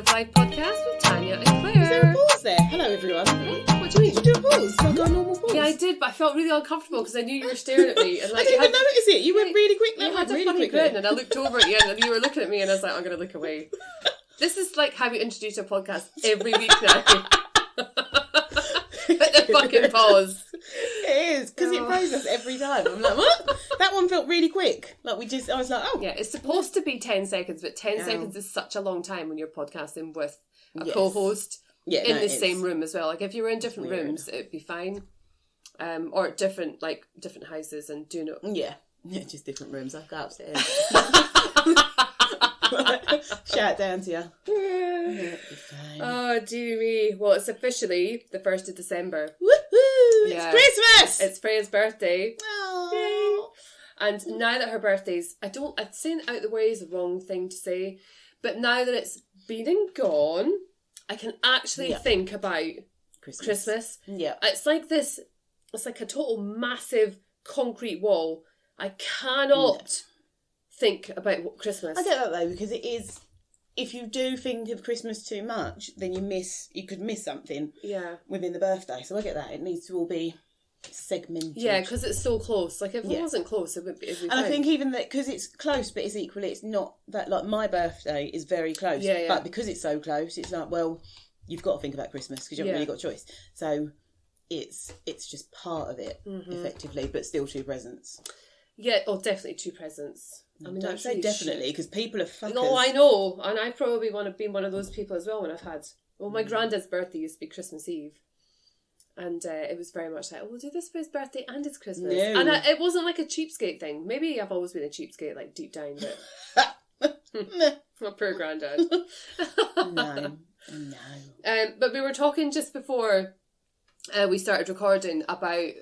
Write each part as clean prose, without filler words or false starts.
of Life podcast with Tanya and Is there a Claire. pause there? Hello, everyone. What do you mean? Did you do a pause? Like a normal pause? Yeah, I did, but I felt really uncomfortable because I knew you were staring at me. And I like, didn't even notice it. You went really quick. You had a funny grin, and I looked over at you, and you were looking at me, and I was like, I'm going to look away. This is like how we introduce our podcast every week now. Hit the fucking pause. It is, because it throws us every time. I'm like, what? That one felt really quick. Like, I was like, oh. Yeah, it's supposed to be 10 seconds, but 10 seconds is such a long time when you're podcasting with a co-host in the same room as well. Like, if you were in different rooms, it'd be fine. Or different houses and do not... Yeah, just different rooms. I'll go upstairs. Shout down to you. Oh, dear me. Well, it's officially the 1st of December. Woohoo! Yeah. It's Christmas! It's Freya's birthday. Oh. And now that her birthday's... saying out the way is the wrong thing to say, but now that it's been and gone, I can actually think about Christmas. Yeah. It's like this... It's like a total massive concrete wall. I cannot think about Christmas. I get that though, because it is... If you do think of Christmas too much, then you could miss something within the birthday. So I get that. It needs to all be segmented. Yeah, because it's so close. Like, if it wasn't close, it would be... And I think even that, because it's close, but it's equally, it's not that, like, my birthday is very close. Yeah. But because it's so close, it's like, well, you've got to think about Christmas because you haven't really got a choice. So it's just part of it, effectively, but still 2 presents. Yeah, definitely 2 presents. I mean, don't say definitely, because people are fuckers. No, I know. And I probably want to be one of those people as well when I've had... Well, my granddad's birthday used to be Christmas Eve. And it was very much like, we'll do this for his birthday and it's Christmas. No. And it wasn't like a cheapskate thing. Maybe I've always been a cheapskate, like, deep down, but... My poor granddad. No. But we were talking just before we started recording about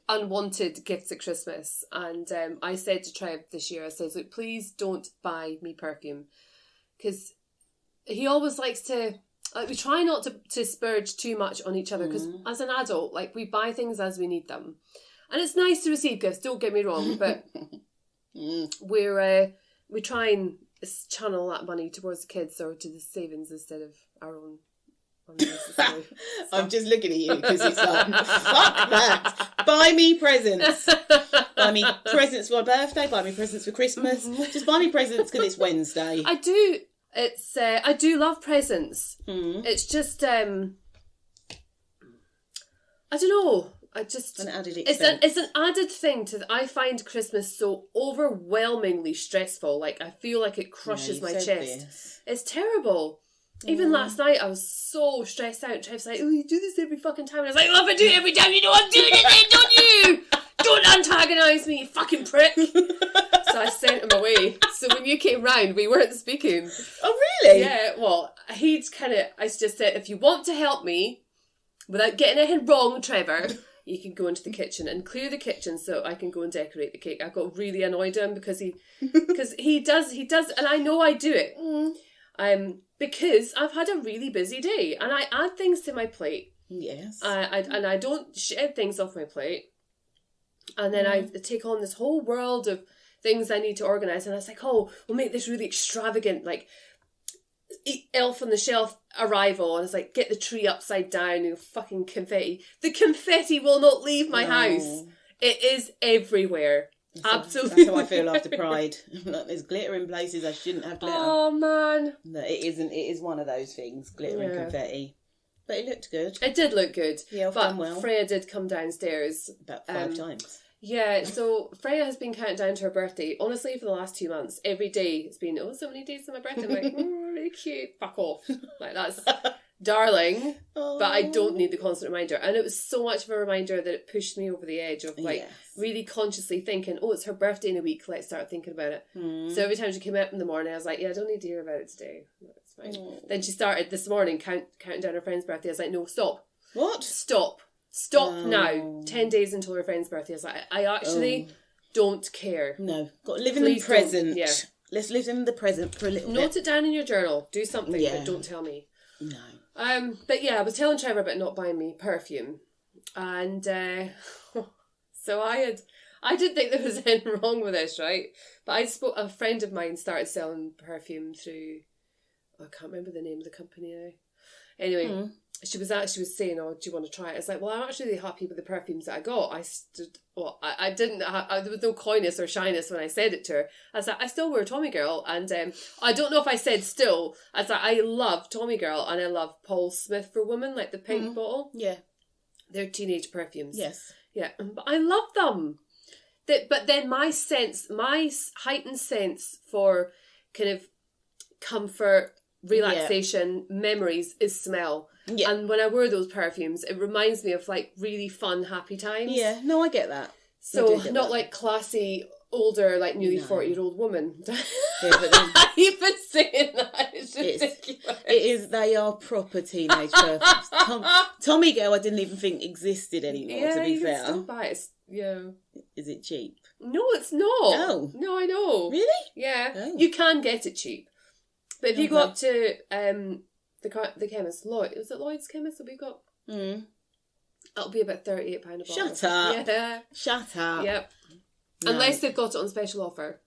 unwanted gifts at Christmas, and I said to Trev this year, I said, look, please don't buy me perfume, because he always likes to, like, we try not to splurge too much on each other, because as an adult, like, we buy things as we need them, and it's nice to receive gifts, don't get me wrong, but we try and channel that money towards the kids or to the savings instead of our own. I'm just looking at you because it's like, fuck that. Buy me presents. Buy me presents for my birthday. Buy me presents for Christmas. Just buy me presents because it's Wednesday. I do. I do love presents. It's just I don't know. An added expense. It's an added thing I find Christmas so overwhelmingly stressful. Like, I feel like it crushes my chest. This. It's terrible. Even last night, I was so stressed out. Trev's like, oh, you do this every fucking time. And I was like, oh, if I do it every time, you know I'm doing it then, don't you? Don't antagonise me, you fucking prick. So I sent him away. So when you came round, we weren't speaking. Oh, really? Yeah, well, I just said, if you want to help me, without getting anything wrong, Trevor, you can go into the kitchen and clear the kitchen so I can go and decorate the cake. I got really annoyed at him because he does, and I know I do it. Because I've had a really busy day and I add things to my plate. Yes. And I don't shed things off my plate. And then I take on this whole world of things I need to organise. And I was like, oh, we'll make this really extravagant, like, elf on the shelf arrival. And it's like, get the tree upside down and fucking confetti. The confetti will not leave my house. It is everywhere. Absolutely. That's how I feel after Pride. Like, there's glitter in places I shouldn't have glitter. Oh, man. No, it isn't. It is one of those things, glitter and confetti. But it looked good. It did look good. Yeah, done well. Freya did come downstairs. About 5 times. Yeah, so Freya has been counting down to her birthday, honestly, for the last 2 months. Every day it's been, so many days to my birthday. I'm like, really cute. Fuck off. Like, that's... darling, but I don't need the constant reminder. And it was so much of a reminder that it pushed me over the edge of, like, really consciously thinking, oh, it's her birthday in a week, let's start thinking about it. So every time she came up in the morning, I was like, yeah, I don't need to hear about it today. That's fine. Then she started this morning counting down her friend's birthday. I was like, no, stop. What? Stop now. 10 days until her friend's birthday. I was like, I actually don't care. No, got to live in the present. Yeah. Let's live in the present for a little bit. Note it down in your journal. Do something, but don't tell me. No. But yeah, I was telling Trevor about not buying me perfume, and so I didn't think there was anything wrong with this, right? But a friend of mine started selling perfume through I can't remember the name of the company now. Anyway, she was saying, "Oh, do you want to try it?" It's like, well, I'm actually really happy with the perfumes that I got. I didn't. There was no coyness or shyness when I said it to her. I was like, I still wear Tommy Girl, and I don't know if I said still. I was like, I love Tommy Girl, and I love Paul Smith for Women, like the pink bottle. Yeah, they're teenage perfumes. Yes, yeah, but I love them. But then my heightened sense for kind of comfort, relaxation, memories is smell. Yeah. And when I wear those perfumes, it reminds me of like really fun, happy times. Yeah, no, I get that. So not like classy, older, like nearly 40-year-old woman. Yeah, but then, even saying that is ridiculous. It is. They are proper teenage perfumes. Tommy Girl, I didn't even think existed anymore. To be fair, can still buy it. Yeah. Is it cheap? No, it's not. No, I know. Really? Yeah, you can get it cheap, but if you go up to the chemist, is it Lloyd's chemist that we've got? It'll be about £38 a bottle. Shut up. Yeah. Shut up. Yep. No. Unless they've got it on special offer.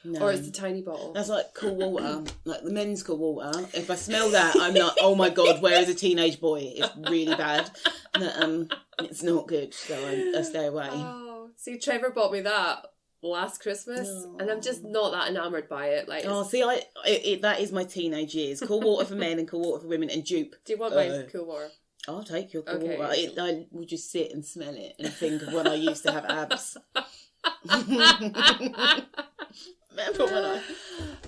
No. Or it's a tiny bottle. That's like cool water. Like the men's cool water. If I smell that, I'm like, oh my God, where is a teenage boy? It's really bad. It's not good, so I stay away. Oh, see, Trevor bought me that last Christmas, and I'm just not that enamoured by it. Like, that is my teenage years. Cool water for men and cool water for women, and dupe. Do you want my cool water? I'll take your cool water. I will just sit and smell it and think of when I used to have abs. Remember when I...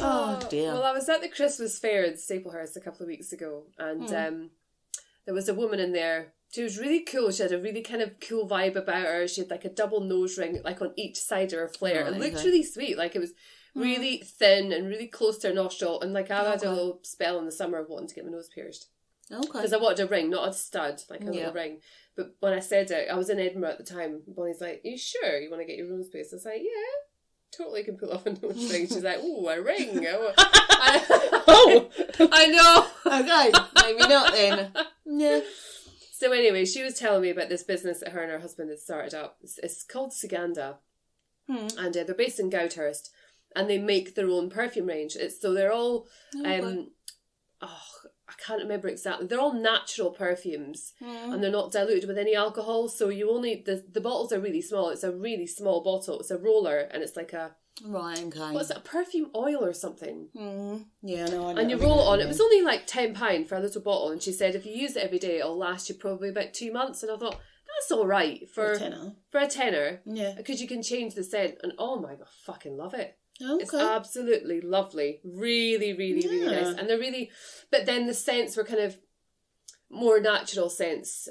Oh dear. Well, I was at the Christmas fair in Staplehurst a couple of weeks ago, and there was a woman in there. She was really cool. She had a really kind of cool vibe about her. She had like a double nose ring, like on each side of her flare. It looked really sweet. Like it was really thin and really close to her nostril. And like I had a little spell in the summer of wanting to get my nose pierced. Okay. Because I wanted a ring, not a stud, like a little ring. But when I said it, I was in Edinburgh at the time. Bonnie's like, "Are you sure you want to get your nose pierced?" I was like, "Yeah, totally can pull off a nose ring." She's like, "Ooh, a ring." I know. Okay, maybe not then. Yeah. So anyway, she was telling me about this business that her and her husband had started up. It's called Suganda. And they're based in Goudhurst. And they make their own perfume range. So they're all... I can't remember exactly. They're all natural perfumes. And they're not diluted with any alcohol. So you only... The bottles are really small. It's a really small bottle. It's a roller. And it's like a... Right, okay. What's it? A perfume oil or something? Yeah, no, I know. And you roll it on. It was only like £10 for a little bottle. And she said if you use it every day, it'll last you probably about 2 months. And I thought, that's all right for a tenner. Yeah. Because you can change the scent. And oh my God, I fucking love it. Okay. It's absolutely lovely. Really, really, really nice. And they're really... But then the scents were kind of more natural scents.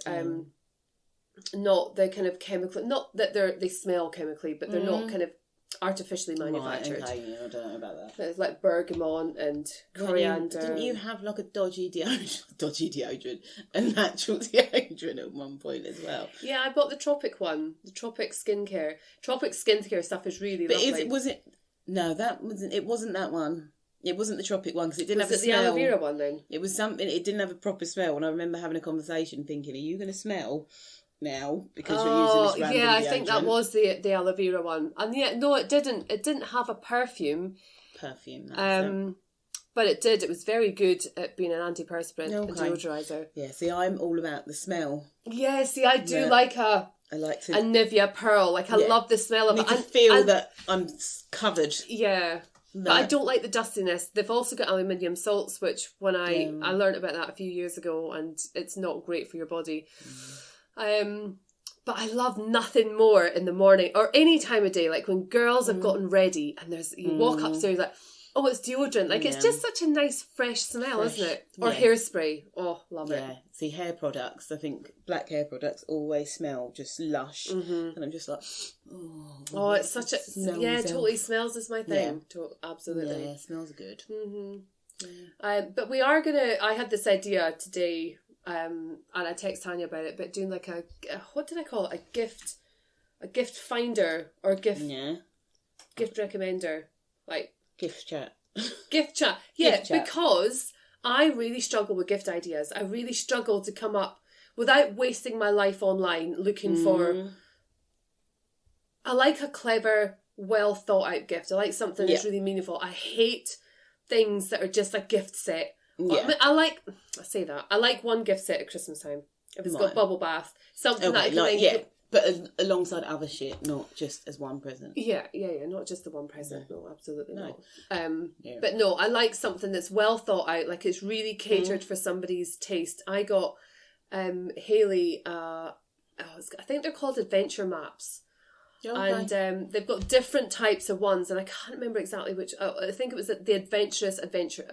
Not the kind of chemical... Not that they smell chemically, but they're not kind of artificially manufactured. Right, okay, I don't know about that. It's like bergamot and coriander. Didn't you have like a dodgy deodorant, a natural deodorant at one point as well? Yeah, I bought the Tropic one, the Tropic skincare. Tropic skincare stuff is really lovely. But no, it wasn't that one. It wasn't the Tropic one because it didn't have a Was smell. it the aloe vera one then? It was something. It didn't have a proper smell, and I remember having a conversation thinking, "Are you going to smell now because you're using this random deodorant?" I think that was the aloe vera one, and no, it didn't. It didn't have a perfume. But it did. It was very good at being an antiperspirant and deodorizer. Yeah, see, I'm all about the smell. Yeah, see, I do like a Nivea Pearl. Like, I love the smell of it. I need to feel that I'm covered. Yeah. But I don't like the dustiness. They've also got aluminium salts, which when I learned about that a few years ago, and it's not great for your body. But I love nothing more in the morning or any time of day, like when girls have gotten ready and you walk upstairs like, oh, it's deodorant. Like, it's just such a nice, fresh smell, isn't it? Or hairspray. Oh, love it. Yeah. See, hair products, I think black hair products always smell just lush. And I'm just like, oh, it's such a... totally smells is my thing. Yeah. Absolutely. Yeah, it smells good. But we are going to... I had this idea today, and I text Tanya about it, but doing like a what did I call it? A gift finder or gift recommender. Like... Gift chat. Gift chat. Yeah, gift chat. Because I really struggle with gift ideas. I really struggle to come up without wasting my life online looking for... I like a clever, well thought out gift. I like something that's really meaningful. I hate things that are just a gift set Yeah. I like one gift set at Christmas time. If it's got bubble bath, something that I can but alongside other shit, not just as one present. Yeah, not just the one present. No, absolutely not. But no, I like something that's well thought out, like it's really catered for somebody's taste. I got Hayley, I think they're called adventure maps. Okay. And they've got different types of ones, and I can't remember exactly which. I think it was the Adventurous Adventure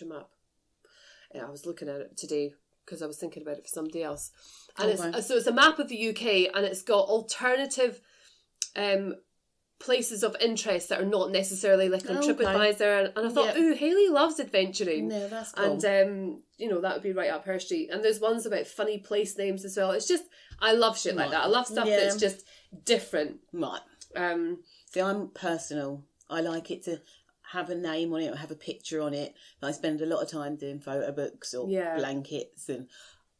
map. Yeah, I was looking at it today because I was thinking about it for somebody else. And it's a map of the UK, and it's got alternative places of interest that are not necessarily like on TripAdvisor. And I thought, Hayley loves adventuring. Yeah, that's cool. And that would be right up her street. And there's ones about funny place names as well. It's just, I love shit like that. I love stuff that's just different. Right. See, I'm personal. I like it to have a name on it or have a picture on it. I spend a lot of time doing photo books or blankets, and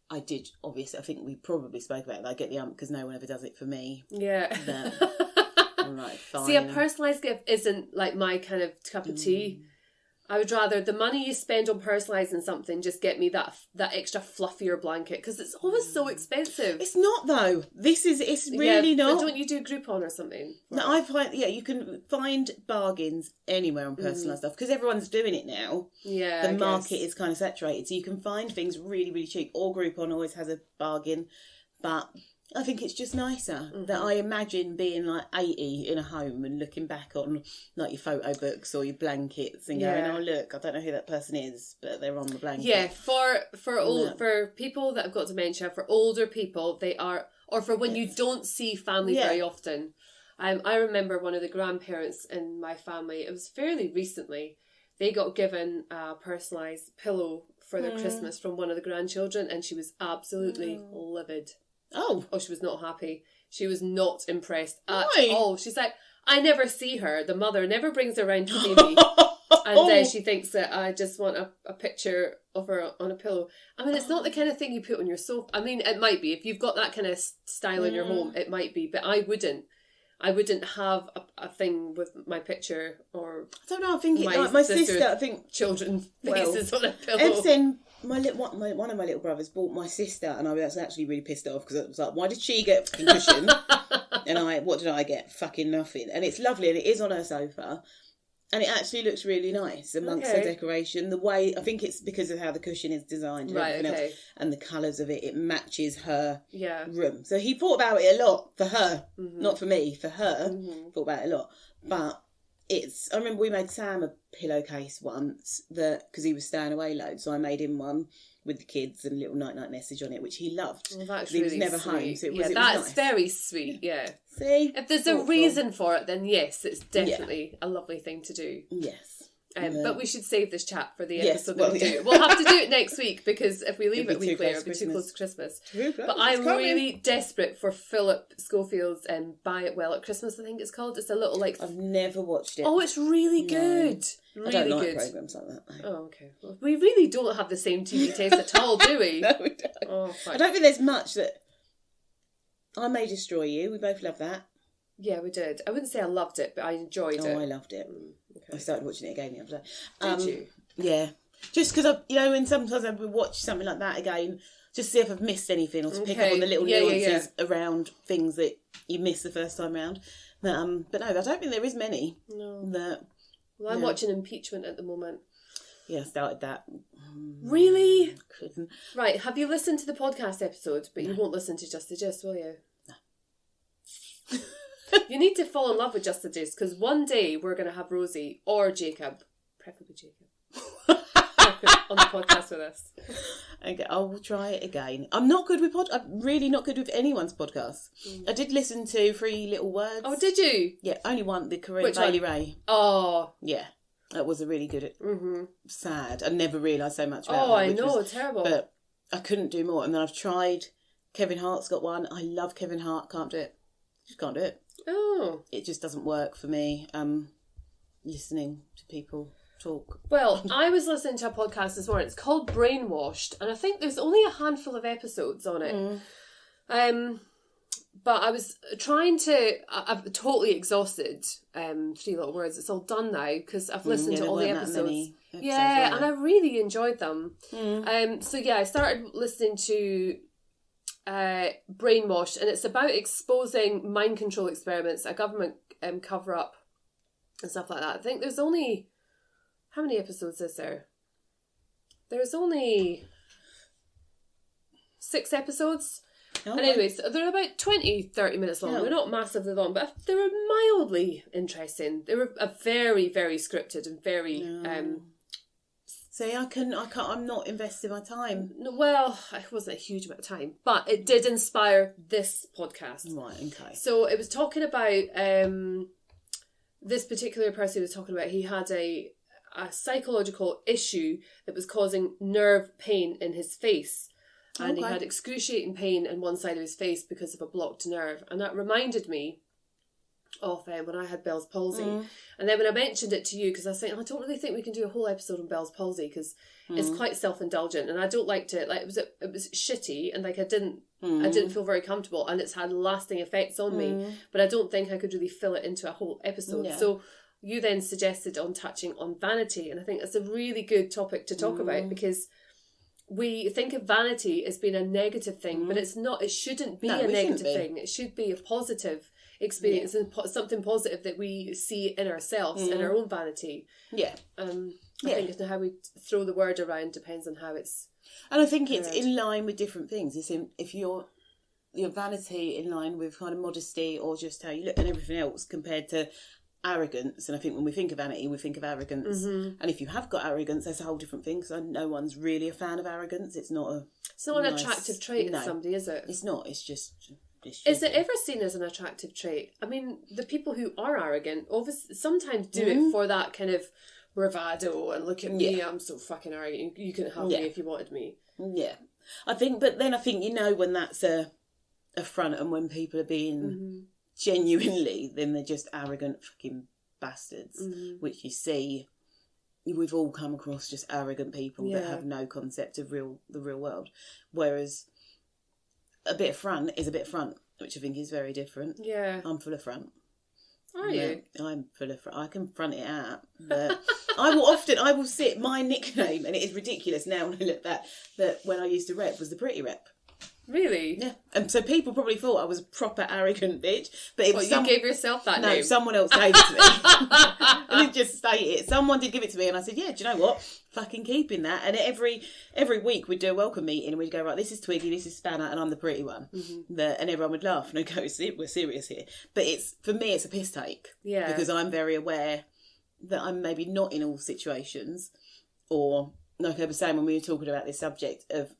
I did, obviously, I think we probably spoke about it. I get the ump because no one ever does it for me. Yeah. I'm like, fine. See, a personalised gift isn't like my kind of cup of tea. I would rather the money you spend on personalising something just get me that extra fluffier blanket, because it's always so expensive. It's not though. It's really not. But don't you do Groupon or something? No, I find you can find bargains anywhere on personalised stuff because everyone's doing it now. Yeah, the market is kind of saturated, so you can find things really, really cheap. Or Groupon always has a bargain, but I think it's just nicer that I imagine being like 80 in a home and looking back on like your photo books or your blankets and going, oh look, I don't know who that person is, but they're on the blanket. Yeah, for people that have got dementia, for older people, they are, or for when you don't see family very often. I remember one of the grandparents in my family, it was fairly recently, they got given a personalised pillow for their Christmas from one of the grandchildren, and she was absolutely livid. Oh, she was not happy. She was not impressed at all. She's like, I never see her. The mother never brings her around to see me. And she thinks that I just want a picture of her on a pillow. I mean, it's not the kind of thing you put on your sofa. I mean, it might be. If you've got that kind of style in your home, it might be. But I wouldn't have a thing with my picture or... I don't know. I think my sister, I think... Children's faces on a pillow. One of my little brothers bought my sister, and I was actually really pissed off because it was like, why did she get a cushion? And what did I get? Fucking nothing. And it's lovely, and it is on her sofa, and it actually looks really nice amongst her decoration. The way, I think it's because of how the cushion is designed and everything else, and the colours of it. It matches her room. So he thought about it a lot for her, not for me. For her, thought about it a lot, but. I remember we made Sam a pillowcase once because he was staying away loads, so I made him one with the kids and a little night-night message on it, which he loved. Well, that's really he was never sweet. Home, so it was that's nice. Very sweet, yeah. See? If there's a reason for it, then yes, it's definitely a lovely thing to do. Yes. But we should save this chat for the episode that we do. We'll have to do it next week, because if we leave it a week later, it'll be too close to Christmas. But I'm really desperate for Philip Schofield's Buy It Well at Christmas, I think it's called. It's a little like... I've never watched it. Oh, it's really good. Really I don't like good. programmes like that. Oh, okay. Well, we really don't have the same TV taste at all, do we? No, we don't. Oh, fine. I don't think there's much that... I May Destroy You. We both love that. Yeah, we did. I wouldn't say I loved it, but I enjoyed it. Oh, I loved it. Okay. I started watching it again the other day. Did you? Yeah. Just because, when sometimes I would watch something like that again, just see if I've missed anything or to pick up on the little nuances around things that you missed the first time round. But no, I don't think there is many. No. Well, I'm watching Impeachment at the moment. Yeah, I started that. Really? Couldn't. Right, have you listened to the podcast episode? But you won't listen to Just the Gist, will you? No. You need to fall in love with Just the Gist, because one day we're going to have Rosie or Jacob, preferably Jacob, on the podcast with us. Okay, I will try it again. I'm really not good with anyone's podcast. I did listen to 3 Little Words. Oh, did you? Yeah, only one, the Corinne Bailey Ray. Oh. Yeah, that was a really good, sad. I never realised so much about her. Oh, I know, was, terrible. But I couldn't do more. And then I've tried, Kevin Hart's got one. I love Kevin Hart, can't do it. Just can't do it. Oh. It just doesn't work for me, listening to people talk. Well, I was listening to a podcast this morning. It's called Brainwashed, and I think there's only a handful of episodes on it. But I was trying to... I've totally exhausted Three Little Words. It's all done now because I've listened to all the episodes. Yeah, and I really enjoyed them. So yeah, I started listening to Brainwashed, and it's about exposing mind control experiments, a government cover-up and stuff like that. I think there's only... How many episodes is there? There's only 6 episodes. And anyways, they're about 20-30 minutes long. They're not massively long, but they were mildly interesting. They were very, very scripted and very... See, I'm not investing my time. Well, it wasn't a huge amount of time, but it did inspire this podcast. Right, okay. So it was talking about... this particular person was talking about, he had a psychological issue that was causing nerve pain in his face. And he had excruciating pain in one side of his face because of a blocked nerve. And that reminded me of when I had Bells Palsy. And then when I mentioned it to you, because I was saying, I don't really think we can do a whole episode on Bells Palsy because it's quite self-indulgent. And I don't like to, like, it was shitty. And like, I didn't feel very comfortable. And it's had lasting effects on me. But I don't think I could really fill it into a whole episode. Yeah. So you then suggested on touching on vanity. And I think that's a really good topic to talk about because... we think of vanity as being a negative thing, but it's not. It shouldn't be a negative thing. It should be a positive experience and something positive that we see in ourselves, in our own vanity. Yeah. I think how we throw the word around depends on how it's... And I think it's in line with different things. It's if your vanity in line with kind of modesty or just how you look and everything else compared to... arrogance, and I think when we think of vanity we think of arrogance, and if you have got arrogance that's a whole different thing because no one's really a fan of arrogance. It's not an attractive trait in somebody, is it? It's not. It's just is it ever seen as an attractive trait? I mean, the people who are arrogant obviously sometimes do it for that kind of bravado and look at me, I'm so fucking arrogant, you couldn't have me if you wanted me. I think when that's a front and when people are being genuinely, then they're just arrogant fucking bastards, which you see. We've all come across just arrogant people that have no concept of the real world. Whereas a bit of front is a bit of front, which I think is very different. Yeah. I'm full of front. Are you? I'm full of front. I can front it out. But I will sit, my nickname, and it is ridiculous now when I look back, that when I used to rep was the pretty rep. Really? Yeah. And so people probably thought I was a proper arrogant bitch. But it was you gave yourself that name? No, someone else gave it to me. I didn't just state it. Someone did give it to me and I said, yeah, do you know what? Fucking keeping that. And every week we'd do a welcome meeting and we'd go, right, this is Twiggy, this is Spanner, and I'm the pretty one. And everyone would laugh and I'd go, we're serious here. But for me, it's a piss take. Yeah. Because I'm very aware that I'm maybe not in all situations, or like I was saying when we were talking about this subject of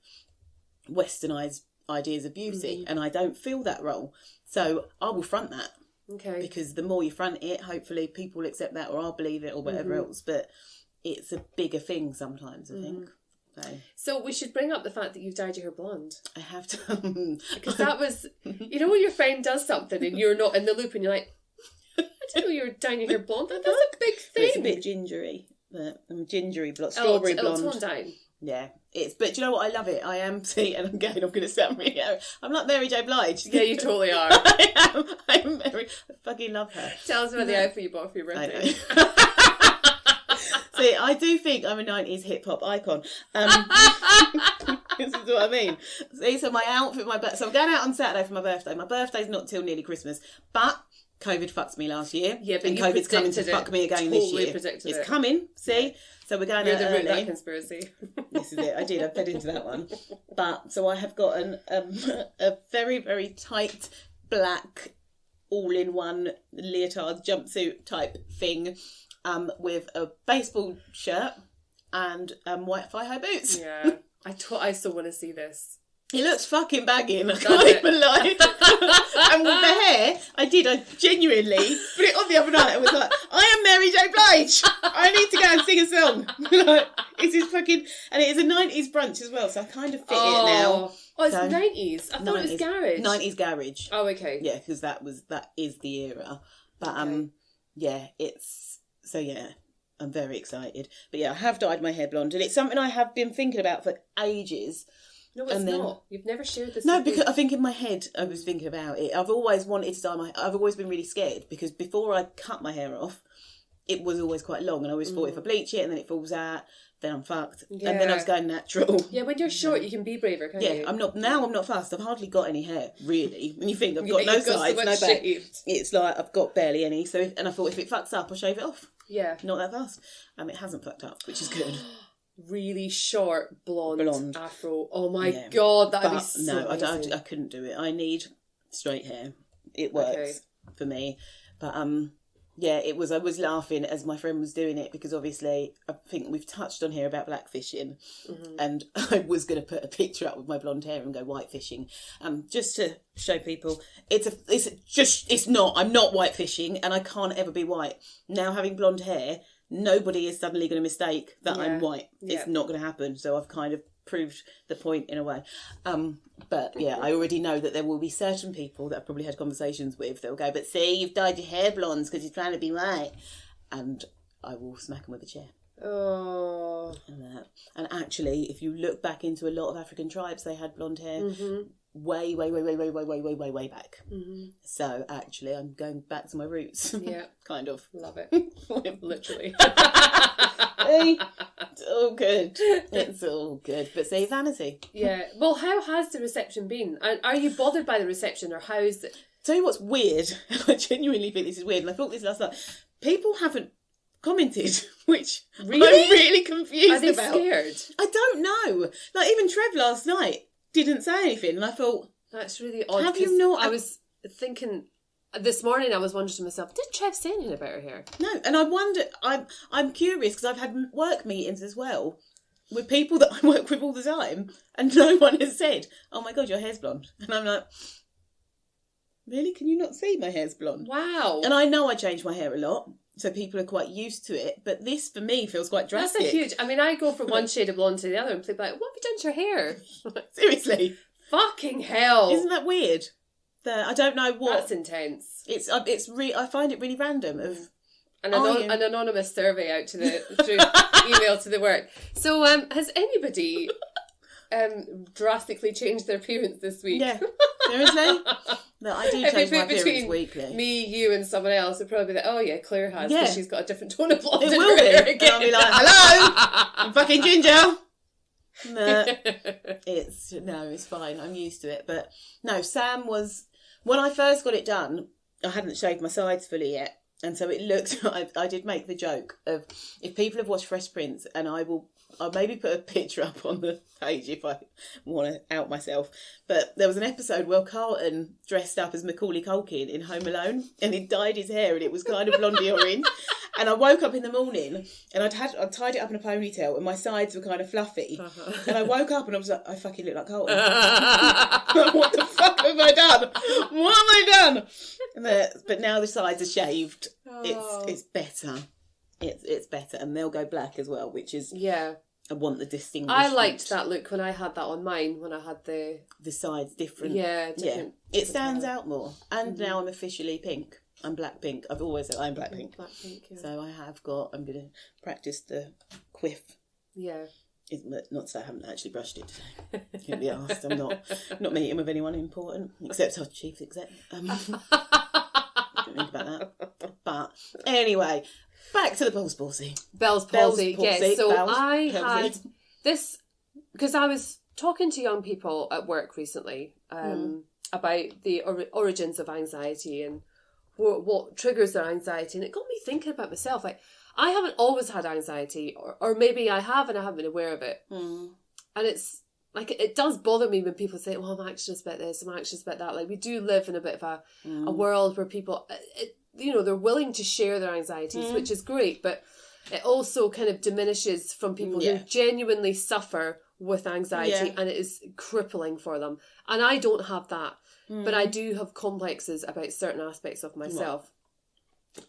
westernised ideas of beauty, and I don't feel that role, so I will front that. Okay. Because the more you front it, hopefully people will accept that, or I'll believe it, or whatever else. But it's a bigger thing sometimes, I think. So we should bring up the fact that you've dyed your hair blonde. I have to, because that was, when your friend does something and you're not in the loop, and you're like, I didn't know you were dyeing your hair blonde. That's a big thing. It's a bit gingery, but gingery blonde, strawberry blonde. Toned down. Yeah, but do you know what? I love it. I am, I'm going to sound really out. I'm like Mary J. Blige. Yeah, you totally are. I fucking love her. Tell us about the outfit you bought for your birthday. See, I do think I'm a 90s hip hop icon. This is what I mean. See, so my outfit, so I'm going out on Saturday for my birthday. My birthday's not till nearly Christmas, but COVID fucked me last year. Yeah, but and COVID's coming to fuck me again this year. It's coming, see? Yeah. So we're going out early. That conspiracy. This is it. I fed into that one. But, so I have got a very, very tight black all-in-one leotard jumpsuit type thing with a baseball shirt and white thigh-high boots. Yeah. I still want to see this. It looks fucking bagging, I can't even lie. And with the hair, I genuinely put it on the other night and was like, I am Mary J. Blige. I need to go and sing a song. This is fucking... And it is a 90s brunch as well, so I kind of fit it now. Oh, it's 90s? I thought it was garage. 90s garage. Oh, okay. Yeah, because that is the era. But, yeah, So, yeah, I'm very excited. But, yeah, I have dyed my hair blonde. And it's something I have been thinking about for ages. No, it's not. You've never shared this. No, because I think in my head I was thinking about it. I've always wanted to dye my. I've always been really scared because before I cut my hair off, it was always quite long, and I always thought if I bleach it and then it falls out, then I'm fucked. Yeah. And then I was going natural. Yeah, when you're short, you can be braver, can't you? Yeah, I'm not fussed. I've hardly got any hair, really. When you think I've got no sides, so no back, it's like I've got barely any. So, and I thought if it fucks up, I'll shave it off. Yeah, not that fast. It hasn't fucked up, which is good. Really short blonde afro. Oh my god, that'd be so amazing. I couldn't do it. I need straight hair. It works for me, but it was. I was laughing as my friend was doing it because obviously I think we've touched on here about blackfishing, and I was going to put a picture up with my blonde hair and go whitefishing, just to show people it's not. I'm not whitefishing, and I can't ever be white now. Having blonde hair, nobody is suddenly going to mistake that I'm white. It's not going to happen. So I've kind of proved the point in a way. But yeah, I already know that there will be certain people that I've probably had conversations with that will go, but see, you've dyed your hair blonde because you're trying to be white. And I will smack them with a chair. Oh. And actually, if you look back into a lot of African tribes, they had blonde hair way back. So actually, I'm going back to my roots. Yeah. Kind of. Love it. Literally. It's all good. It's all good. But say Vanity. Yeah. Well, how has the reception been? Are you bothered by the reception, or how's it? Tell you what's weird. I genuinely think this is weird, and I thought this last night. People haven't commented, which really? I'm really confused Are they about. Scared? I don't know. Like even Trev last night didn't say anything, and I thought that's really odd. Have you not? I was thinking. This morning I was wondering to myself, did Trev say anything about her hair? No, and I wonder, I'm curious because I've had work meetings as well with people that I work with all the time, and no one has said, oh my god, your hair's blonde. And I'm like, really? Can you not see my hair's blonde? Wow. And I know I change my hair a lot, so people are quite used to it, but this for me feels quite drastic. That's a huge, I go from one shade of blonde to the other and people are like, what have you done to your hair? Seriously. Fucking hell. Isn't that weird? I don't know what. That's intense. I find it really random. An anonymous survey out through email to the work. So, has anybody drastically changed their appearance this week? Yeah, seriously. No, I do change my appearance weekly. Me, you, and someone else would probably be like, "Oh yeah, Claire has, because she's got a different tone of blonde." It will be. And I'll be like, "Hello, I'm fucking ginger." No, it's fine. I'm used to it. But no, Sam was. When I first got it done, I hadn't shaved my sides fully yet. And so it looked, I did make the joke of, if people have watched Fresh Prince, and I'll maybe put a picture up on the page if I want to out myself. But there was an episode where Carlton dressed up as Macaulay Culkin in Home Alone, and he dyed his hair and it was kind of blondie orange. And I woke up in the morning and I'd tied it up in a ponytail and my sides were kind of fluffy. And I woke up and I was like, I fucking look like Carlton. What the fuck have I done? What have I done? But now the sides are shaved. Oh. It's better. It's better, and they'll go black as well, which is I want the distinguishment. I liked that look when I had that on mine. When I had the sides different. Different. It stands out more. And now I'm officially pink. I'm black pink. I've always said I'm black pink. Black pink. Yeah. So I'm going to practice the quiff. Yeah. Not so I haven't actually brushed it today. Can't be asked. I'm not meeting with anyone important except our chief exec. Didn't think about that. But anyway, back to the Bells Palsy. Bells Palsy. Yes. So I had this because I was talking to young people at work recently about the origins of anxiety and what triggers their anxiety, and it got me thinking about myself. Like, I haven't always had anxiety, or maybe I have and I haven't been aware of it. And it's like, it does bother me when people say, well, I'm anxious about this, I'm anxious about that. Like, we do live in a bit of a world where people, they're willing to share their anxieties, which is great, but it also kind of diminishes from people who genuinely suffer with anxiety and it is crippling for them. And I don't have that, but I do have complexes about certain aspects of myself.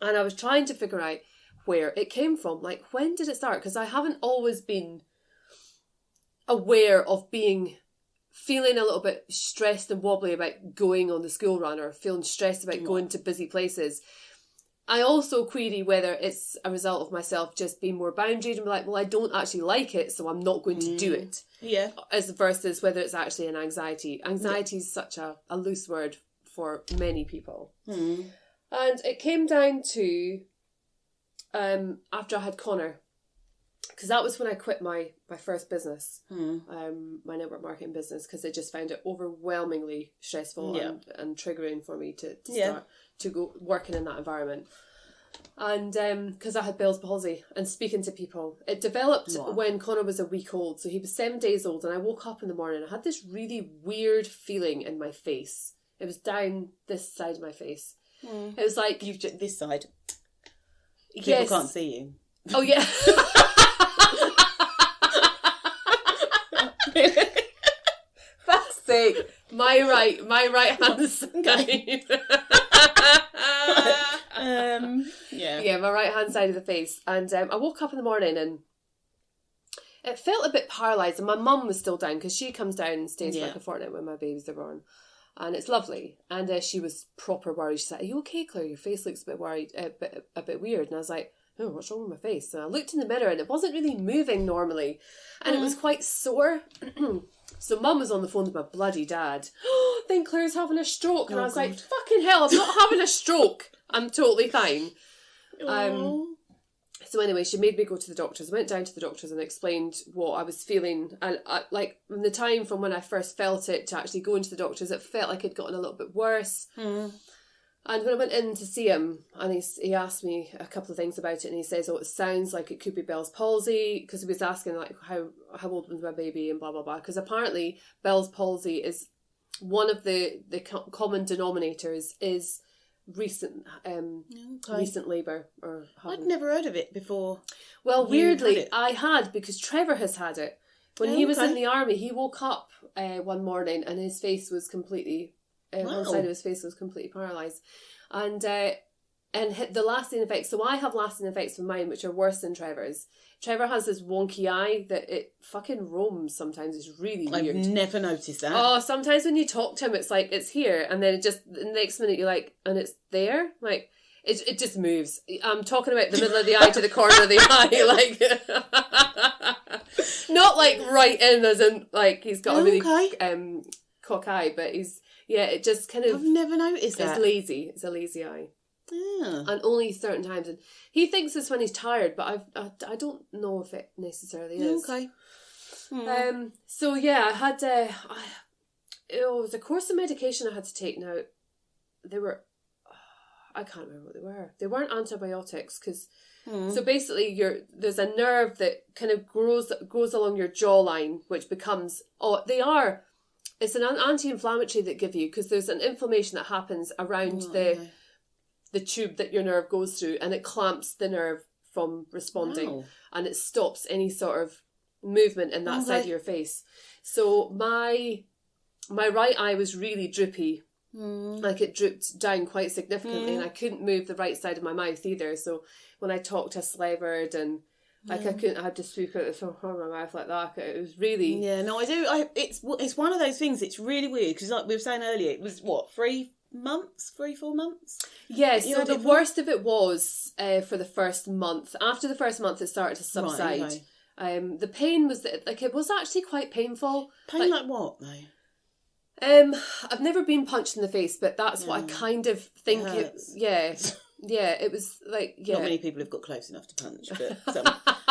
And I was trying to figure out where it came from. Like, when did it start? Because I haven't always been aware of feeling a little bit stressed and wobbly about going on the school run, or feeling stressed about going to busy places. I also query whether it's a result of myself just being more boundaried and be like, well, I don't actually like it, so I'm not going to do it. Yeah. As versus whether it's actually an anxiety. Anxiety is such a loose word for many people. Mm. And it came down to after I had Connor, because that was when I quit my first business, my network marketing business, because I just found it overwhelmingly stressful and triggering for me to start to go working in that environment. And because I had Bells Palsy and speaking to people, it developed when Connor was a week old. So he was 7 days old, and I woke up in the morning and I had this really weird feeling in my face. It was down this side of my face. It was like this side. Yes. People can't see you. Oh yeah. Fuck's sake! My right hand side. Yeah, my right hand side of the face, and I woke up in the morning and it felt a bit paralysed. And my mum was still down because she comes down and stays for like a fortnight when my babies are born. And it's lovely. And she was proper worried. She said, "Are you okay, Claire? Your face looks a bit worried, a bit weird." And I was like, "Oh, what's wrong with my face?" And I looked in the mirror and it wasn't really moving normally. And it was quite sore. So Mum was on the phone with my bloody dad. "Oh, I think Claire's having a stroke." And I was like, "Fucking hell, I'm not having a stroke. I'm totally fine." So anyway, she made me go to the doctors. I went down to the doctors and explained what I was feeling. And from the time from when I first felt it to actually going to the doctors, it felt like it'd gotten a little bit worse. And when I went in to see him, and he asked me a couple of things about it, and he says, "Oh, it sounds like it could be Bell's palsy," because he was asking like how old was my baby and blah blah blah. Because apparently Bell's palsy is one of the common denominators is recent labour or having... I'd never heard of it before. Well, weirdly, I had, because Trevor has had it. When he was in the army, he woke up one morning and his face was completely... one side of his face was completely paralysed. And the lasting effects... So I have lasting effects from mine, which are worse than Trevor's. Trevor has this wonky eye that it fucking roams sometimes. It's really weird. I've never noticed that. Oh, sometimes when you talk to him, it's like, it's here. And then the next minute you're like, and it's there? Like, it just moves. I'm talking about the middle of the eye to the corner of the eye. Like, not like right in, as in, like, he's got a really cock eye, but it just kind of... I've never noticed that. It's lazy. It's a lazy eye. Yeah. And only certain times. And he thinks it's when he's tired, but I don't know if it necessarily is. Okay. So yeah, I had it was a course of medication I had to take. Now they were, I can't remember what they were. They weren't antibiotics because so basically there's a nerve that kind of grows along your jawline, which becomes it's an anti-inflammatory that give you, because there's an inflammation that happens around the tube that your nerve goes through, and it clamps the nerve from responding, and it stops any sort of movement in that side of your face. So my right eye was really droopy, like it drooped down quite significantly, and I couldn't move the right side of my mouth either. So when I talked, I slavered, and like I had to speak out the front of my mouth like that. It was really I do. It's one of those things. It's really weird because, like we were saying earlier, it was 3-4 months. Yeah, so the worst of it was for the first month. After the first month, it started to subside. Right, the pain was it was actually quite painful. Pain like what though? I've never been punched in the face, but that's what I kind of think. It was like Not many people have got close enough to punch, but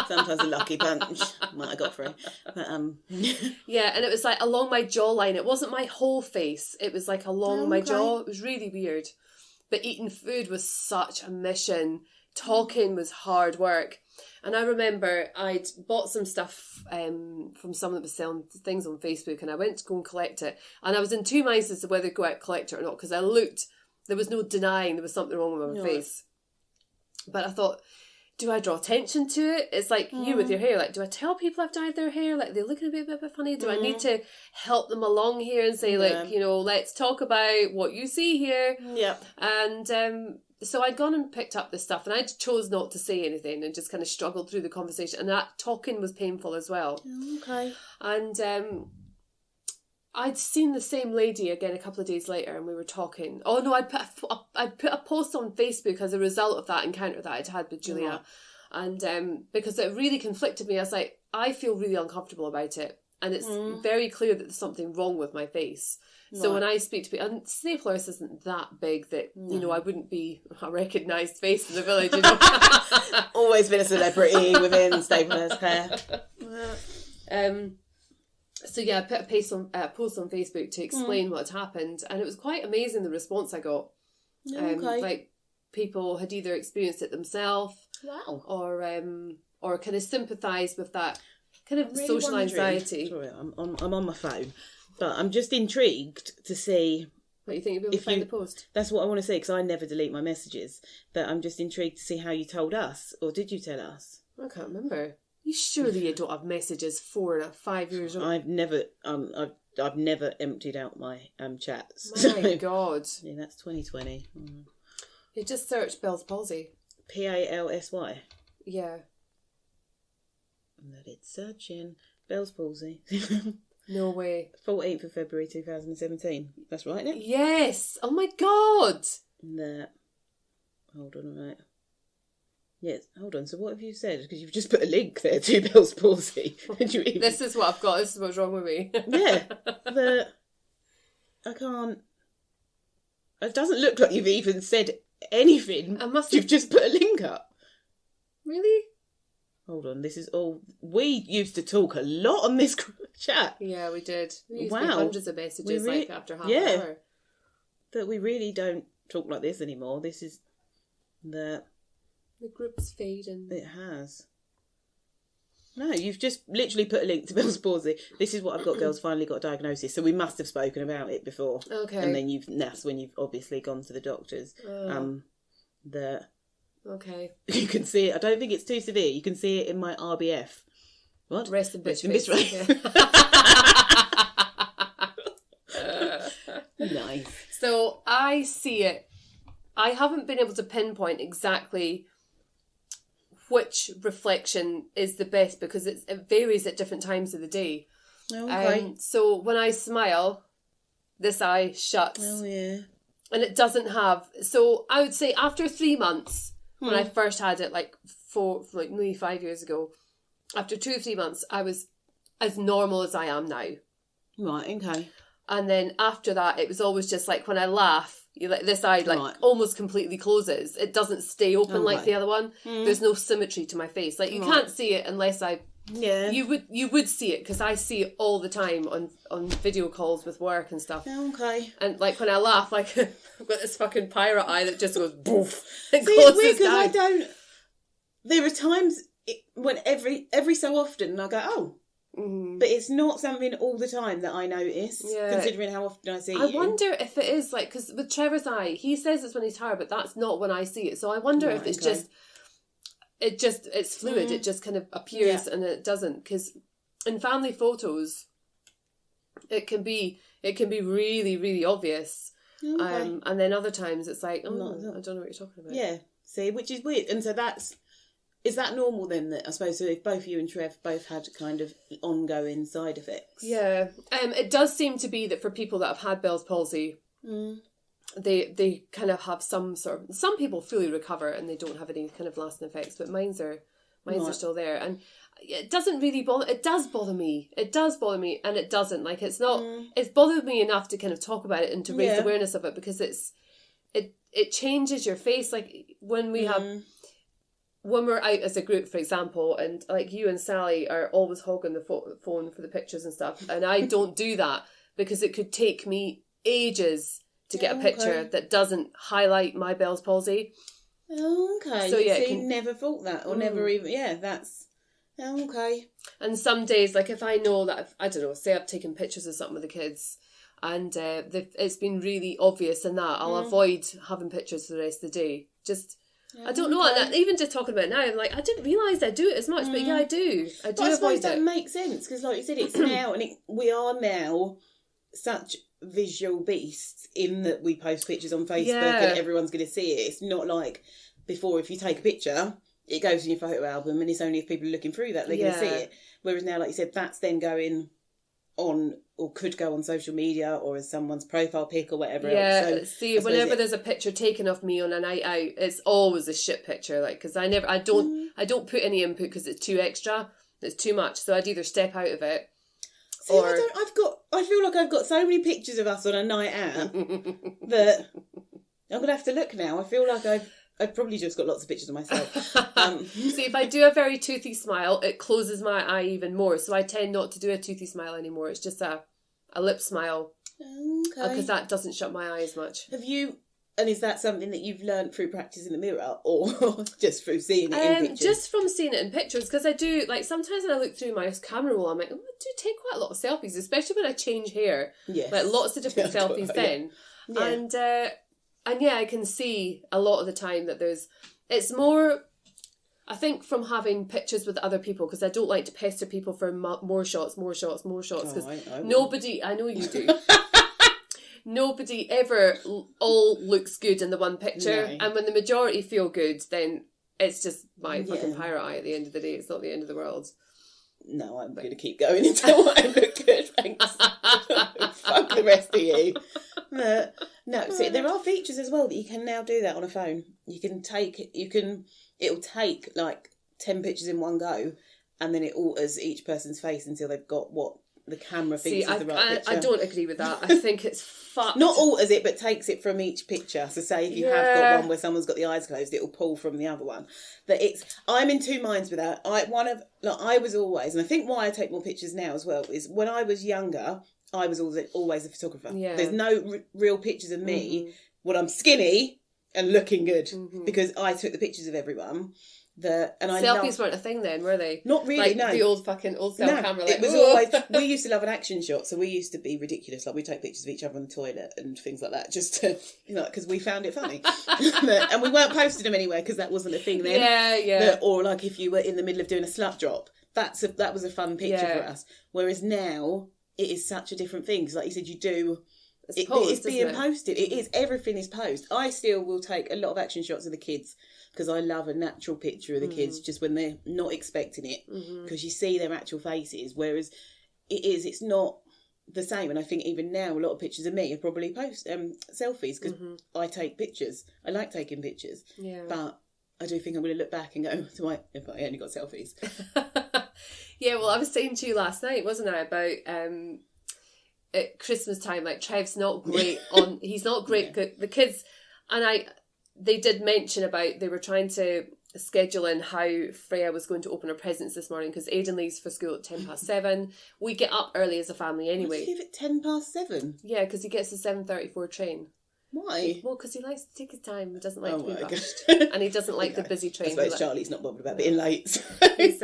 sometimes a lucky punch might have got through. But, yeah, and it was like along my jawline. It wasn't my whole face. It was like along my jaw. It was really weird. But eating food was such a mission. Talking was hard work. And I remember I'd bought some stuff from someone that was selling things on Facebook, and I went to go and collect it. And I was in two minds as to whether to go out and collect it or not, because I looked, there was no denying there was something wrong with my face. But I thought, do I draw attention to it? It's like you with your hair. Like, do I tell people I've dyed their hair? Like, they're looking a bit funny. Do I need to help them along here and say, like, let's talk about what you see here? Yeah. And so I'd gone and picked up this stuff, and I chose not to say anything and just kind of struggled through the conversation. And that talking was painful as well. Okay. And I'd seen the same lady again a couple of days later, and we were talking. Oh no, I'd put a post on Facebook as a result of that encounter that I'd had with Julia, and because it really conflicted me. I was like, I feel really uncomfortable about it, and it's very clear that there's something wrong with my face. So when I speak to people, and snail florist isn't that big that, you know, I wouldn't be a recognised face in the village, you know. Always been a celebrity within Stapler's hair. So yeah, I put a post on Facebook to explain what had happened, and it was quite amazing the response I got. Like people had either experienced it themselves, or kind of sympathised with that kind of really social anxiety. Sorry, I'm on my phone. But I'm just intrigued to see... What, you think you'll be able to find the post? That's what I want to see, because I never delete my messages. But I'm just intrigued to see how you told us. Or did you tell us? I can't remember. Surely you don't have messages 4 and 5 years old. I've never emptied out my chats. My God. Yeah, that's 2020. You just search Bells Palsy. Palsy. Yeah. Let it searching. Bells Palsy. No way. 14th of February 2017. That's right, isn't it? Yes. Oh my God. Hold on a minute. Yes, hold on. So what have you said? Because you've just put a link there to Bells Palsy. This is what I've got. This is what's wrong with me. Yeah. I can't... It doesn't look like you've even said anything. You've just put a link up. Really? Hold on, this is all... We used to talk a lot on this chat. Yeah, we did. We used to get hundreds of messages after half an hour. But we really don't talk like this anymore. This is the group's fading. It has. No, you've just literally put a link to Bells Palsy. This is what I've got. Girls finally got a diagnosis, so we must have spoken about it before. Okay. And then that's when you've obviously gone to the doctors. Okay. You can see it. I don't think it's too severe. You can see it in my RBF. What? Rest in bitch face. Nice. So I see it. I haven't been able to pinpoint exactly which reflection is the best because it varies at different times of the day. Okay. So when I smile, this eye shuts. Oh, yeah. And it doesn't have... So I would say after 3 months, when I first had it, maybe 5 years ago, after 2 or 3 months, I was as normal as I am now. Right, okay. And then after that, it was always just like when I laugh, this eye almost completely closes. It doesn't stay open like the other one. There's no symmetry to my face. Like you can't see it unless I... Yeah. You would see it because I see it all the time on video calls with work and stuff. Okay. And like when I laugh, like I've got this fucking pirate eye that just goes boof. It's weird because I don't... There are times when every so often I go, oh... Mm-hmm. But it's not something all the time that I notice, considering how often I see it. I wonder if it is like, because with Trevor's eye, he says it's when he's tired, but that's not when I see it. So I wonder if it's it's fluid. It just kind of appears and it doesn't. Because in family photos, it can be really, really obvious. Okay. And then other times it's like, I don't know what you're talking about. Yeah, see, which is weird. And so is that normal then? That I suppose so if both you and Trev both had kind of ongoing side effects? Yeah, it does seem to be that for people that have had Bell's palsy, they kind of have some people fully recover and they don't have any kind of lasting effects, but mine's are still there, and it doesn't really bother. It does bother me. It does bother me, and it doesn't. Like it's not. It's bothered me enough to kind of talk about it and to raise awareness of it because it changes your face. Like when we have. When we're out as a group, for example, and like you and Sally are always hogging the phone for the pictures and stuff, and I don't do that because it could take me ages to get a picture that doesn't highlight my Bell's palsy. Okay. So never thought that, or never even. Yeah, that's okay. And some days, like if I know that I don't know, say I've taken pictures of something with the kids, and it's been really obvious in that, I'll avoid having pictures for the rest of the day. Just. I don't know. And even just talking about it now, I'm like, I didn't realise I do it as much, but I do. I suppose that makes sense because, like you said, it's now, and we are now such visual beasts in that we post pictures on Facebook and everyone's going to see it. It's not like before. If you take a picture, it goes in your photo album, and it's only if people are looking through that they're going to see it. Whereas now, like you said, that's then going on, or could go on social media, or as someone's profile pic or whatever yeah, else. So see, whenever there's a picture taken of me on a night out, it's always a shit picture, like, because I don't put any input because it's too extra, it's too much, so I'd either step out of it. See, I feel like I've got so many pictures of us on a night out that I'm going to have to look now. I feel like I've probably just got lots of pictures of myself. See, if I do a very toothy smile, it closes my eye even more. So I tend not to do a toothy smile anymore. It's just a lip smile. Okay. Because that doesn't shut my eye as much. And is that something that you've learned through practice in the mirror, or just through seeing it in pictures? Just from seeing it in pictures, because I do, like, sometimes when I look through my camera roll, I'm like, oh, I do take quite a lot of selfies, especially when I change hair. Yes. Like, lots of different selfies then. Yeah. And yeah, I can see a lot of the time that it's more, I think, from having pictures with other people, because I don't like to pester people for more shots, because nobody, I know you do, nobody ever all looks good in the one picture, no. And when the majority feel good, then it's just my fucking pirate eye at the end of the day. It's not the end of the world. No, I'm going to keep going until I look good, thanks. Fuck the rest of you. No, see, there are features as well that you can now do that on a phone. It'll take like 10 pictures in one go, and then it alters each person's face until they've got what the camera thinks is the right picture. I don't agree with that. I think it's fucked. Not alters it, but takes it from each picture. So say if you have got one where someone's got the eyes closed, it'll pull from the other one. I'm in two minds with that. I was always, and I think why I take more pictures now as well, is when I was younger, I was always a photographer. Yeah. There's no real pictures of me when I'm skinny and looking good, because I took the pictures of everyone. Selfies weren't a thing then, were they? Not really, like no. The old cell camera. Like, it was always, we used to love an action shot, so we used to be ridiculous. Like, we'd take pictures of each other on the toilet and things like that, just to, because we found it funny. And we weren't posting them anywhere because that wasn't a thing then. Yeah. Or like if you were in the middle of doing a slut drop, that was a fun picture for us. Whereas now, it is such a different thing, because like you said, you do... It's being posted. It is. Everything is posted. I still will take a lot of action shots of the kids, because I love a natural picture of the kids just when they're not expecting it, because you see their actual faces, whereas it's not the same. And I think even now a lot of pictures of me are probably selfies, because I take pictures. I like taking pictures, but I do think I'm going to look back and go, if I only got selfies. Yeah, well, I was saying to you last night, wasn't I, about at Christmas time, like, Trev's not great he's not great. The kids, and they did mention about, they were trying to schedule in how Freya was going to open her presents this morning, because Aidan leaves for school at 7:10. We get up early as a family anyway. Why do you leave at 7:10? Yeah, because he gets the 7:34 train. Why? Well, because he likes to take his time. He doesn't like to be rushed. And he doesn't like the busy train. I suppose Charlie's not bothered about being late. He's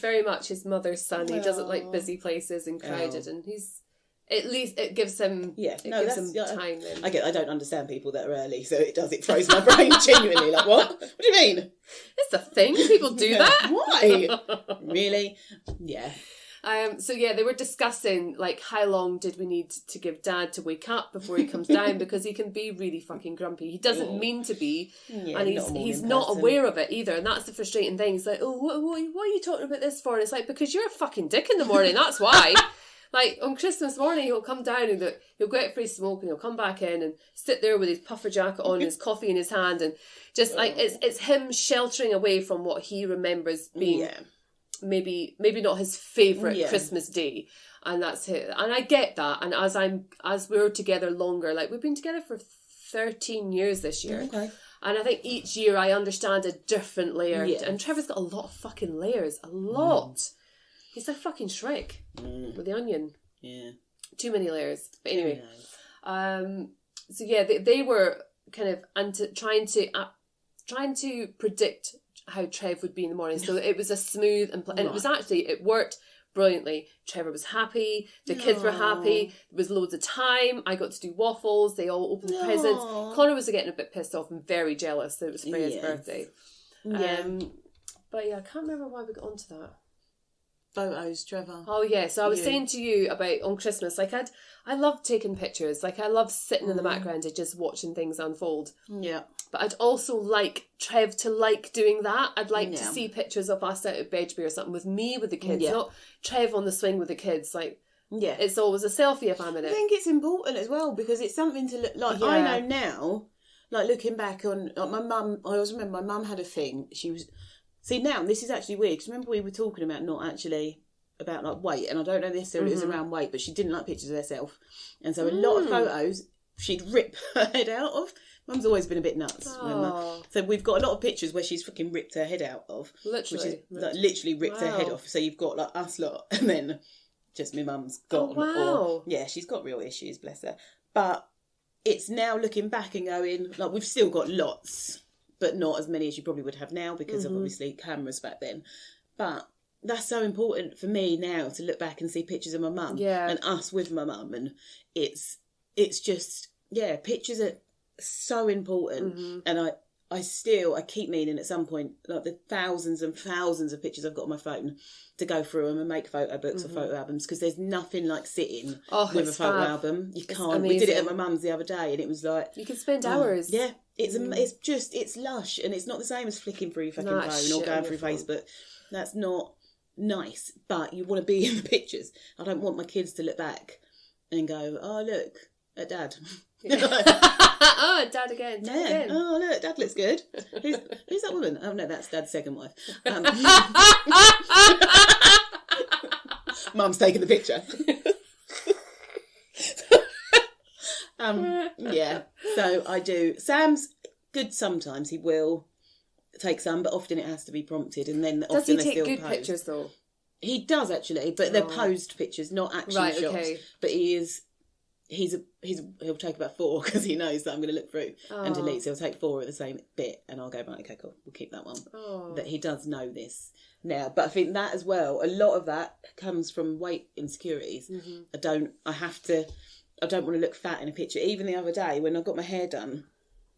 very much his mother's son. He doesn't like busy places and crowded, and he's... At least it gives him time then. I don't understand people that are early, so it throws my brain genuinely. Like, what? What do you mean? It's a thing. People do that. Why? Really? Yeah. So yeah, they were discussing, like, how long did we need to give Dad to wake up before he comes down, because he can be really fucking grumpy. He doesn't mean to be, and he's not aware of it either, and that's the frustrating thing. It's like, oh, what are you talking about this for? And it's like, because you're a fucking dick in the morning, that's why. Like, on Christmas morning, he'll come down and he'll go out for his smoke, and he'll come back in and sit there with his puffer jacket on and his coffee in his hand, and just, like, it's him sheltering away from what he remembers being maybe not his favourite Christmas day. And that's it. And I get that. And as we're together longer, like, we've been together for 13 years this year. Okay. And I think each year I understand a different layer. Yeah. And Trevor's got a lot of fucking layers. A lot. He's like fucking Shrek with the onion. Yeah. Too many layers. But anyway. So yeah, they were kind of trying to predict how Trev would be in the morning. So it was a smooth and it was actually, it worked brilliantly. Trevor was happy. The kids were happy. There was loads of time. I got to do waffles. They all opened the presents. Connor was getting a bit pissed off and very jealous that it was Freya's birthday. Yeah. But yeah, I can't remember why we got onto that. Photos, Trevor. Oh yeah, so I was saying to you about on Christmas, like I love taking pictures, like I love sitting in the background and just watching things unfold. Yeah. But I'd also like Trev to like doing that. I'd like to see pictures of us out at Bedbury or something with me with the kids, not Trev on the swing with the kids. Like, Yeah. It's always a selfie if I'm in I it. think it's important as well because it's something to look like. Yeah. I know now, like looking back on like my mum. I always remember my mum had a thing. She was now. This is actually weird because remember we were talking about not actually about like weight, and I don't know necessarily it was around weight, but she didn't like pictures of herself, and so a lot of photos she'd rip her head out of. Mum's always been a bit nuts. Remember? So we've got a lot of pictures where she's fucking ripped her head out of, Literally, which is like literally ripped her head off. So you've got like us lot, and then. Just my mum's gone. Oh, wow. Or, yeah, she's got real issues, bless her. But it's now looking back and going, like, we've still got lots, but not as many as you probably would have now because of obviously cameras back then. But that's so important for me now to look back and see pictures of my mum and us with my mum. And it's just, yeah, pictures are so important. And I keep meaning at some point, like the thousands and thousands of pictures I've got on my phone to go through them and make photo books or photo albums because there's nothing like sitting with a photo album. You can't. We did it at my mum's the other day and it was like... You can spend hours. Yeah. It's lush and it's not the same as flicking through your fucking phone or going through Facebook. That's not nice, but you want to be in the pictures. I don't want my kids to look back and go, oh, look, at Dad. Oh, Dad again. Dad again. Oh, look, Dad looks good. Who's that woman? Oh, no, that's Dad's second wife. Mum's taking the picture. Yeah, so I do. Sam's good sometimes. He will take some, but often it has to be prompted, and then does often he take still good posed. pictures though? He does actually, but they're posed pictures, not actual shots. Okay. But he'll take about 4 because he knows that I'm going to look through and delete. So he'll take 4 of the same bit, and I'll go, right, okay, cool, we'll keep that one. That he does know this now, but I think that as well, a lot of that comes from weight insecurities. I don't want to look fat in a picture. Even the other day when I got my hair done,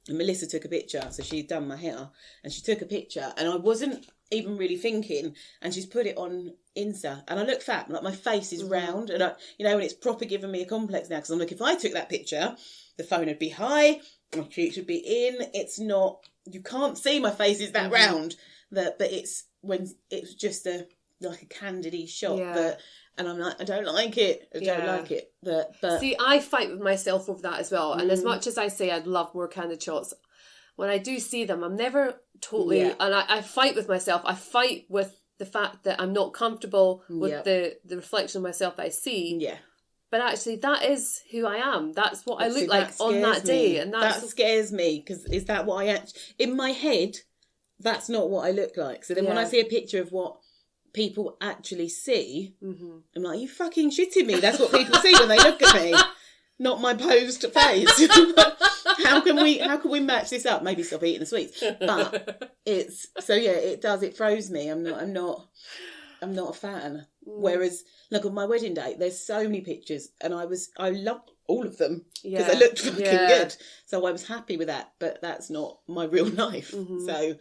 and Melissa took a picture, so she'd done my hair, and she took a picture, and I wasn't even really thinking, and she's put it on Insta, and I look fat, like my face is round, and and it's proper giving me a complex now, because I'm like, if I took that picture, the phone would be high, my cheeks would be in, it's not, you can't see my face is that round, but it's when it's just like a candidy shot, and I'm like, I don't like it. I don't like it. But see, I fight with myself over that as well. And as much as I say I'd love more candid shots, when I do see them, I'm never totally... And I fight with myself. I fight with the fact that I'm not comfortable with the reflection of myself that I see. Yeah. But actually, that is who I am. That's what I look like on that day. And that scares me, because is that what I actually... In my head, that's not what I look like. So then when I see a picture of what people actually see, I'm like, you fucking shitting me. That's what people see when they look at me, not my posed face. how can we match this up? Maybe stop eating the sweets. But it does, it throws me. I'm not a fan. Whereas like on my wedding day, there's so many pictures, and I loved all of them because they looked fucking good, so I was happy with that. But that's not my real life. So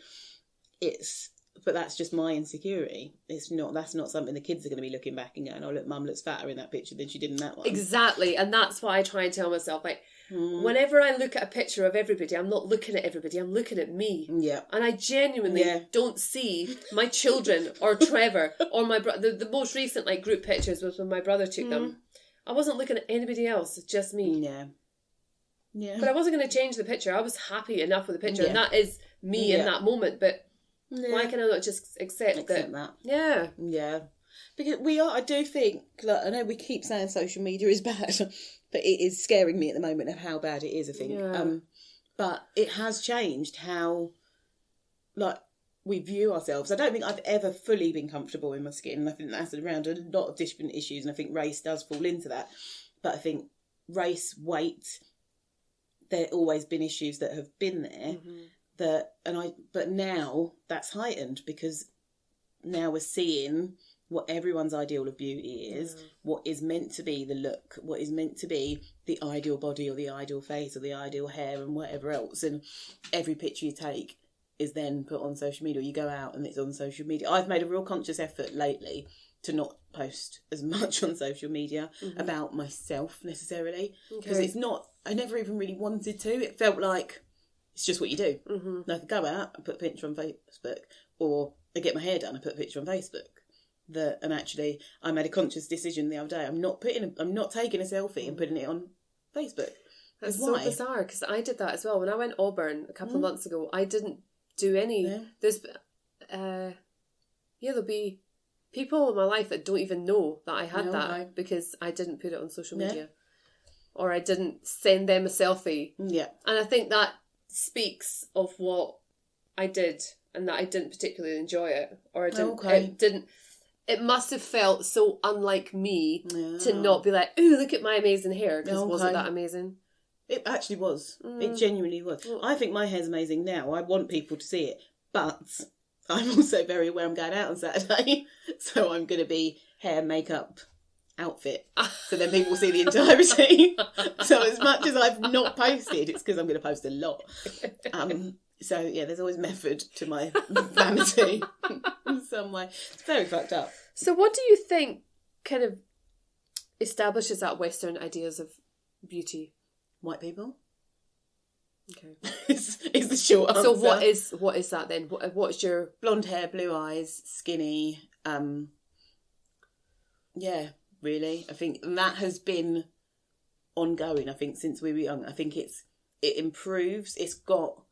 but that's just my insecurity. That's not something the kids are going to be looking back and going, oh, look, Mum looks fatter in that picture than she did in that one. Exactly. And that's why I try and tell myself, like, whenever I look at a picture of everybody, I'm not looking at everybody, I'm looking at me. Yeah. And I genuinely don't see my children or Trevor or my brother. The most recent like group pictures was when my brother took them. I wasn't looking at anybody else, just me. Yeah. Yeah. But I wasn't going to change the picture. I was happy enough with the picture. And that is me in that moment. But why can I not just accept that? Yeah. Yeah. Because I do think, like, I know we keep saying social media is bad, but it is scaring me at the moment of how bad it is, I think. Yeah. But it has changed how, like, we view ourselves. I don't think I've ever fully been comfortable in my skin. I think that's around a lot of different issues, and I think race does fall into that. But I think race, weight, there always been issues that have been there. But now that's heightened because now we're seeing what everyone's ideal of beauty is, what is meant to be the look, what is meant to be the ideal body or the ideal face or the ideal hair and whatever else. And every picture you take is then put on social media. You go out and it's on social media. I've made a real conscious effort lately to not post as much on social media about myself necessarily, because it's not, I never even really wanted to. It felt like it's just what you do. Like I go out and put a picture on Facebook, or I get my hair done and put a picture on Facebook. And actually, I made a conscious decision the other day. I'm not taking a selfie and putting it on Facebook. That's so bizarre, because I did that as well. When I went Auburn a couple of months ago, I didn't do any... Yeah. There's... there'll be people in my life that don't even know that I had that because I didn't put it on social media. Or I didn't send them a selfie. Yeah. And I think that speaks of what I did and that I didn't particularly enjoy it. Or I didn't... It must have felt so unlike me to not be like, ooh, look at my amazing hair, because wasn't that amazing? It actually was. It genuinely was. I think my hair's amazing now. I want people to see it. But I'm also very aware I'm going out on Saturday. So I'm going to be hair, makeup, outfit. So then people will see the entirety. So as much as I've not posted, it's because I'm going to post a lot. So, yeah, there's always method to my vanity in some way. It's very fucked up. So what do you think kind of establishes that Western ideas of beauty? White people. Okay. is the short answer. So what is that then? What's your... Blonde hair, blue eyes, skinny. Yeah, really. I think that has been ongoing, I think, since we were young. I think it improves. It's got...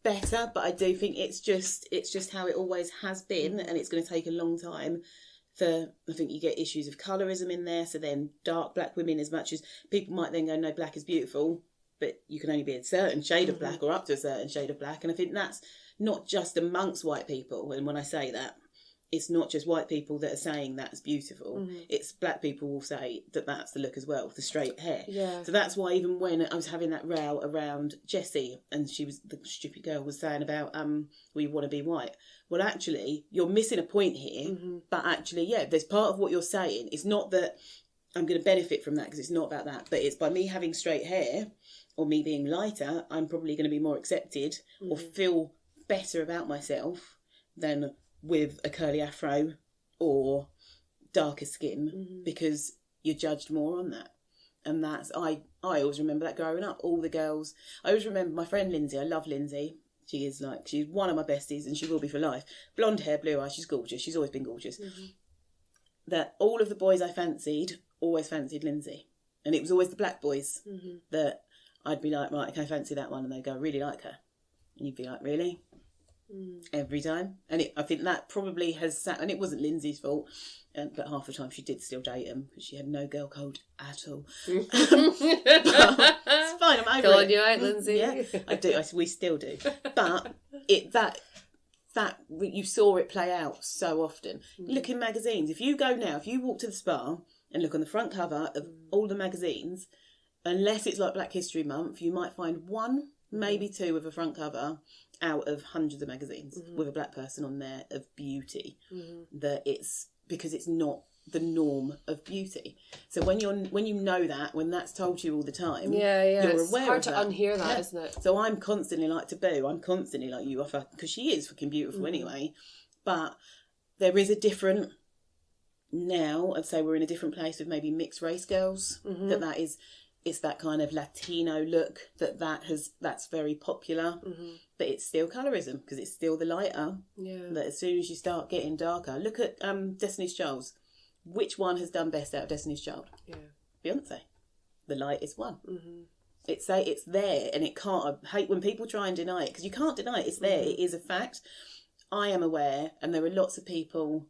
better, but I do think it's just how it always has been, and it's going to take a long time for... I think you get issues of colorism in there, so then dark black women, as much as people might then go, no, black is beautiful, but you can only be a certain shade of black or up to a certain shade of black, and I think that's not just amongst white people. And when I say that, it's not just white people that are saying that's beautiful. It's black people will say that that's the look as well, the straight hair. Yeah. So that's why even when I was having that row around Jessie, and the stupid girl was saying about, well, you want to be white. Well, actually, you're missing a point here. But actually, yeah, there's part of what you're saying. It's not that I'm going to benefit from that, because it's not about that. But it's by me having straight hair or me being lighter, I'm probably going to be more accepted or feel better about myself than with a curly afro or darker skin, because you're judged more on that. And that's, I always remember that growing up. All the girls, I always remember my friend Lindsay. I love Lindsay. She's one of my besties, and she will be for life. Blonde hair, blue eyes, she's gorgeous. She's always been gorgeous. That all of the boys I fancied always fancied Lindsay. And it was always the black boys that I'd be like, right, can I fancy that one? And they'd go, I really like her. And you'd be like, really? Every time. And I think that probably has sat, and it wasn't Lindsay's fault, but half the time she did still date him, because she had no girl code at all. It's fine, I'm over Calling you out, Lindsay. Yeah, I do. We still do. But that you saw it play out so often. Look in magazines. If you walk to the spa and look on the front cover of all the magazines, unless it's like Black History Month, you might find one, maybe two with a front cover out of hundreds of magazines with a black person on there of beauty. That it's because it's not the norm of beauty. So when you know that, when that's told to you all the time, you're aware hard of to that. unhear that, isn't it? So I'm constantly like Taboo. I'm constantly like, you are, because she is fucking beautiful anyway. But there is a different... Now, I'd say we're in a different place with maybe mixed race girls. That is... It's that kind of Latino look that's very popular, but it's still colorism, because it's still the lighter. Yeah. That as soon as you start getting darker, look at Destiny's Child. Which one has done best out of Destiny's Child? Yeah, Beyonce, the lightest one. It's there, and it can't. I hate when people try and deny it, because you can't deny it. It's there. It is a fact. I am aware, and there are lots of people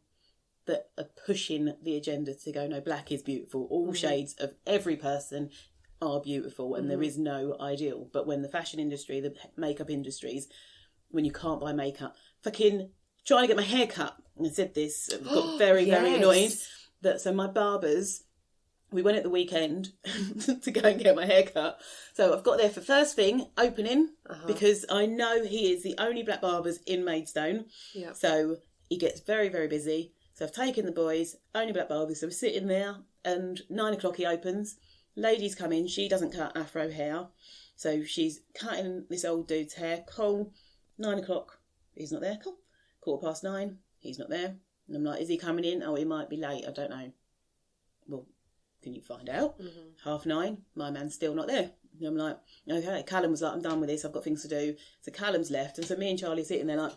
that are pushing the agenda to go, no, black is beautiful. All shades of every person are beautiful, and there is no ideal. But when the fashion industry, the makeup industries, when you can't buy makeup, fucking trying to get my hair cut, and I said this, I got very, very annoyed. So my barbers, we went at the weekend to go and get my hair cut. So I've got there for first thing, opening, because I know he is the only black barbers in Maidstone. Yep. So he gets very, very busy. So I've taken the boys, only black barbers. So we're sitting there, and 9 o'clock he opens. Ladies come in, she doesn't cut afro hair, so she's cutting this old dude's hair. Cool. 9 o'clock, he's not there. Cool. 9:15, he's not there. And I'm like, is he coming in? Oh, he might be late, I don't know. Well, can you find out? 9:30, my man's still not there. And I'm like, okay. Callum was like, I'm done with this, I've got things to do. So Callum's left, and so me and Charlie sitting there like,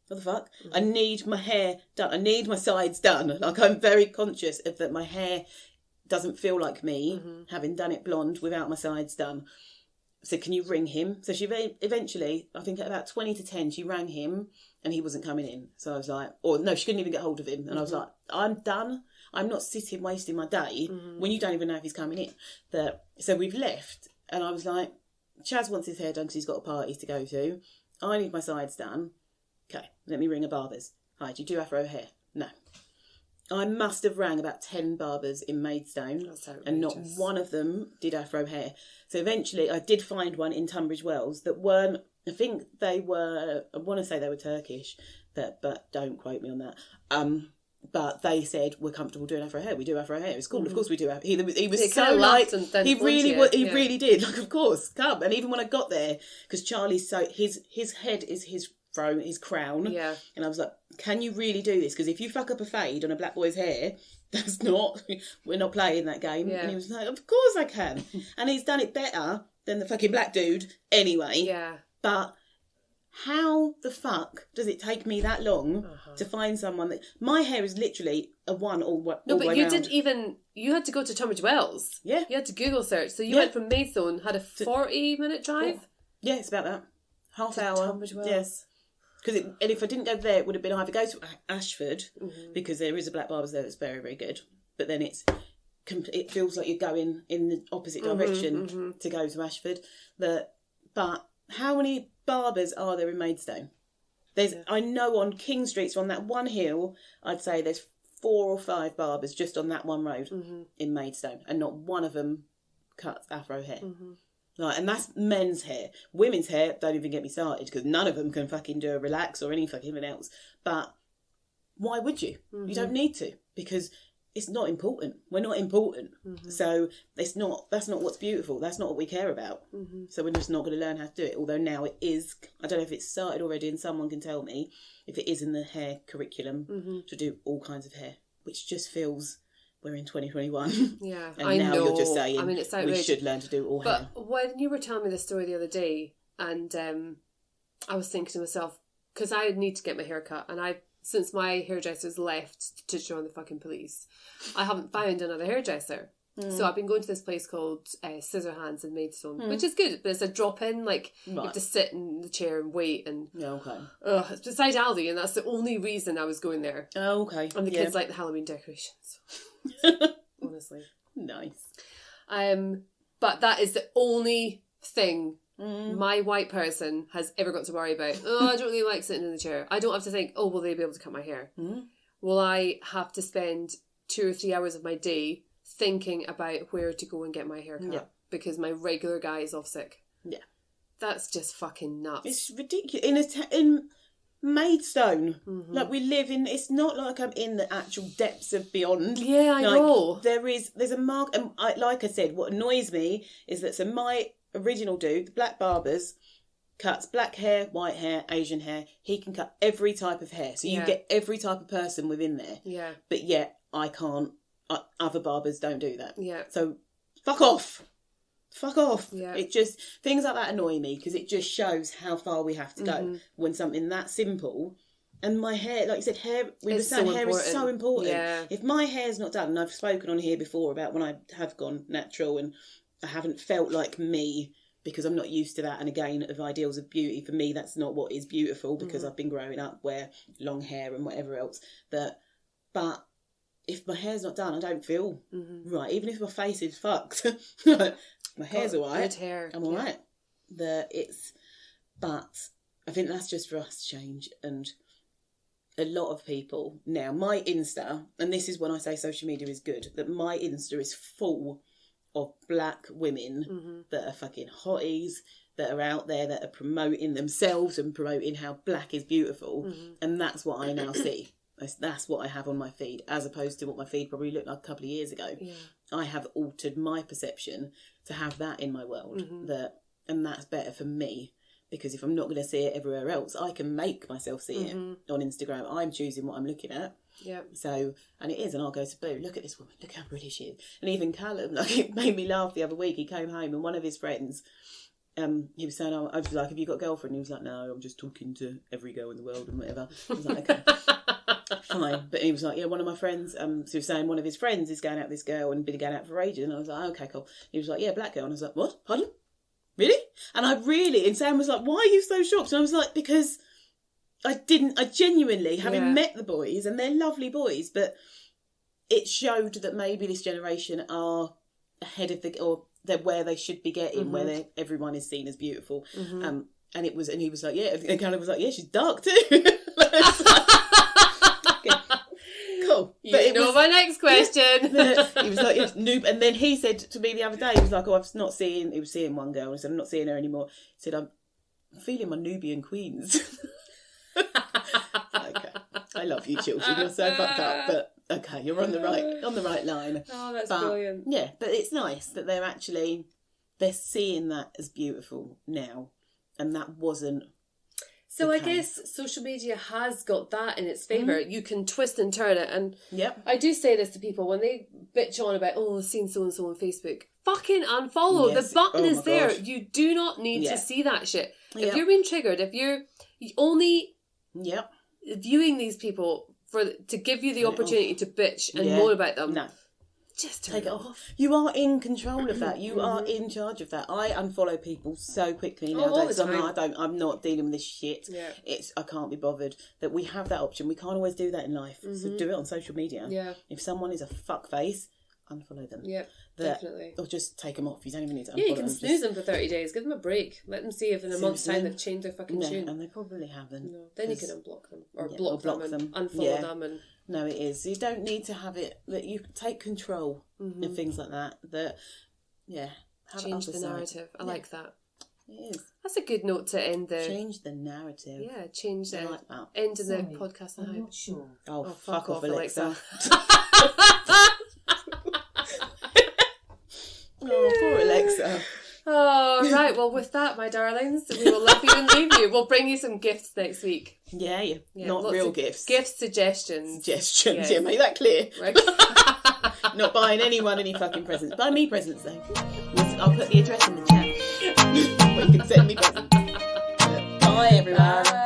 What the fuck? I need my hair done. I need my sides done. Like, I'm very conscious of that my hair doesn't feel like me, having done it blonde without my sides done. So can you ring him? So she eventually, I think at about 20 to 10, she rang him and he wasn't coming in. So I was like, or no, she couldn't even get hold of him. And I was like, I'm done. I'm not sitting wasting my day when you don't even know if he's coming in. So we've left and I was like, Chaz wants his hair done because he's got a party to go to. I need my sides done. Okay, let me ring a barber's. Hi, do you do afro hair? No. I must have rang about 10 barbers in Maidstone and not one of them did afro hair. So eventually I did find one in Tunbridge Wells that weren't, I think they were, I want to say they were Turkish, but don't quote me on that. But they said, we're comfortable doing afro hair. We do afro hair. It's cool. Of course we do. He was so like, he really did. Like, of course, come. And even when I got there, because Charlie's so, his head is his throne, his crown. Yeah. And I was like, can you really do this? Because if you fuck up a fade on a black boy's hair, we're not playing that game. Yeah. And he was like, of course I can. And he's done it better than the fucking black dude anyway. Yeah. But how the fuck does it take me that long to find someone that... My hair is literally a one all the way No, but you round. didn't even... You had to go to Tunbridge Wells. Yeah. You had to Google search. So you went from Maidstone, had a 40-minute drive? Yeah, it's about that. Half hour. Tunbridge Wells. Yes. Because if I didn't go there, it would have been either go to Ashford, because there is a black barber's there that's very, very good. But then it feels like you're going in the opposite direction to go to Ashford. But how many barbers are there in Maidstone? I know on King Street, so on that one hill, I'd say there's 4 or 5 barbers just on that one road in Maidstone, and not one of them cuts afro hair. Like, and that's men's hair. Women's hair, don't even get me started, because none of them can fucking do a relax or any fucking else. But why would you? You don't need to, because it's not important. We're not important. So that's not what's beautiful. That's not what we care about. So we're just not going to learn how to do it. Although now it is, I don't know if it's started already and someone can tell me if it is in the hair curriculum to do all kinds of hair, which just feels... We're in 2021. Yeah, and I now know. You're just saying, I mean, it's outrageous. We should learn to do all hair. But when you were telling me the story the other day, and I was thinking to myself, because I need to get my hair cut, and since my hairdresser's left to join the fucking police, I haven't found another hairdresser. So I've been going to this place called Scissor Hands in Maidstone, which is good, but it's a drop-in, like, you have to sit in the chair and wait, and... Yeah, okay. It's beside Aldi, and that's the only reason I was going there. Oh, okay. And the kids like the Halloween decorations. Honestly. Nice. But that is the only thing my white person has ever got to worry about. I don't really like sitting in the chair. I don't have to think, will they be able to cut my hair? Will I have to spend 2 or 3 hours of my day thinking about where to go and get my hair cut because my regular guy is off sick? Yeah. That's just fucking nuts. It's ridiculous. In Maidstone, like, we live in, it's not like I'm in the actual depths of beyond. Yeah, I know. There's a mark, and like I said, what annoys me is that, so my original dude, the black barbers, cuts black hair, white hair, Asian hair. He can cut every type of hair, so you get every type of person within there. Yeah. But yet I can't. Other barbers don't do that. Yeah. So fuck off. Yeah. It just, things like that annoy me, because it just shows how far we have to go when something that simple. And my hair, like you said, hair is so important. Yeah. If my hair's not done, and I've spoken on here before about when I have gone natural and I haven't felt like me, because I'm not used to that, and again, of ideals of beauty, for me that's not what is beautiful, because I've been growing up where long hair and whatever else. But if my hair's not done, I don't feel right. Even if my face is fucked, my hair's alright. Good hair. I'm alright. But I think that's just for us to change. And a lot of people now, my Insta, and this is when I say social media is good, that my Insta is full of black women that are fucking hotties, that are out there, that are promoting themselves and promoting how black is beautiful. And that's what I now see. That's what I have on my feed, as opposed to what my feed probably looked like a couple of years ago. Yeah. I have altered my perception to have that in my world, and that's better for me, because if I'm not going to see it everywhere else, I can make myself see it on Instagram. I'm choosing what I'm looking at. Yeah. So, and it is, and I'll go to boo, look at this woman, look how pretty she is. And even Callum, like, it made me laugh the other week. He came home and one of his friends he was saying, I was like, have you got a girlfriend? He was like, no, I'm just talking to every girl in the world and whatever. I was like, okay, fine. But he was like, yeah, one of my friends, so he was saying one of his friends is going out with this girl and been going out for ages. And I was like, okay, cool. He was like, yeah, black girl. And I was like, what? Pardon? Really? And Sam was like, why are you so shocked? And I was like, because I genuinely, having met the boys, and they're lovely boys, but it showed that maybe this generation are ahead of or they're where they should be getting, where everyone is seen as beautiful. And he was like, yeah, and kind of was like, yeah, she's dark too. Cool. But it was my next question. He was like, yes, noob. And then he said to me the other day, he was like, oh, he was seeing one girl. And he said, I'm not seeing her anymore. He said, I'm feeling my Nubian queens. Okay. I love you, children. You're so fucked up, but okay, you're on the right line. Oh, that's brilliant. Yeah, but it's nice that they're seeing that as beautiful now, and that wasn't. So I guess social media has got that in its favour. You can twist and turn it, and I do say this to people when they bitch on about, oh, I've seen so and so on Facebook. Fucking unfollow. Yes. The button is there. Gosh. You do not need to see that shit. If you're being triggered, if you're only viewing these people to give you the opportunity to bitch and moan about them. No. Just take it off. You are in control of that. You are in charge of that. I unfollow people so quickly nowadays. I'm not dealing with this shit. Yeah. I can't be bothered. That we have that option. We can't always do that in life. So do it on social media. Yeah. If someone is a fuckface, unfollow them. Yeah, definitely. Or just take them off. You don't even need to unfollow them. Yeah, you can snooze them for 30 days. Give them a break. Let them see if in a month's time they've changed their fucking tune. And they probably haven't. No. Then you can unblock them. Or block them and unfollow them. And no, it is. You don't need to have it that you take control and things like that. Change the narrative. I like that. It is. That's a good note to end the... Change the narrative. Yeah, change the... I like that. End of the podcast. I'm not sure. Oh, fuck off, Alexa. Oh, poor Alexa. Oh, right. Well, with that, my darlings, we will love you and leave you. We'll bring you some gifts next week. Yeah. Not real gifts. Gift suggestions. Yeah, make that clear. Right. Not buying anyone any fucking presents. Buy me presents, though. I'll put the address in the chat. Or you can send me presents. Bye, everyone.